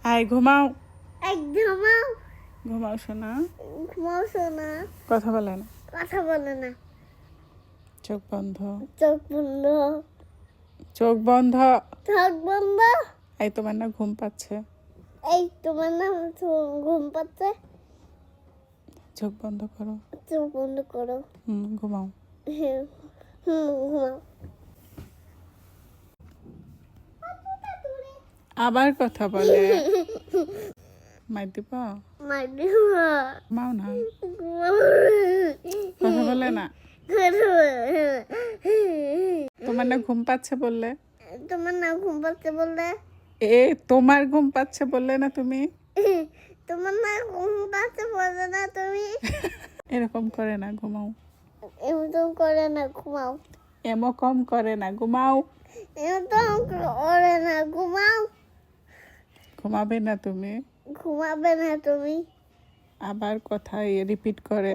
আয় ঘুমাও। একদম ঘুমাও শোনা। ঘুমাও শোনা। কথা বলে না। কথা বলে না। চোখ বন্ধ। চোখ বন্ধ। চোখ বন্ধ। চোখ বন্ধ। এই তোমার না ঘুম পাচ্ছে। এই তোমার না ঘুম পাচ্ছে। চোখ বন্ধ করো। চোখ বন্ধ করো। ঘুমাও। ঘুমাও। আবার কথা বলে। মার দিব। ঘুমাও না। কথা বলে না। তোমার না ঘুম পাচ্ছে বললে। তোমার না ঘুম পাচ্ছে বললে। তোমার ঘুম পাচ্ছে বললে না তুমি। তোমার না ঘুম পাচ্ছে বললে না তুমি। এরকম করে না, ঘুমাও। এমন করে না, ঘুমাও। এমকম করে না, ঘুমাও। এমন করে না, ঘুমাও। ঘুমাবে না তুমি। ঘুমাবে না তুমি। আবার কথা রিপিট করে।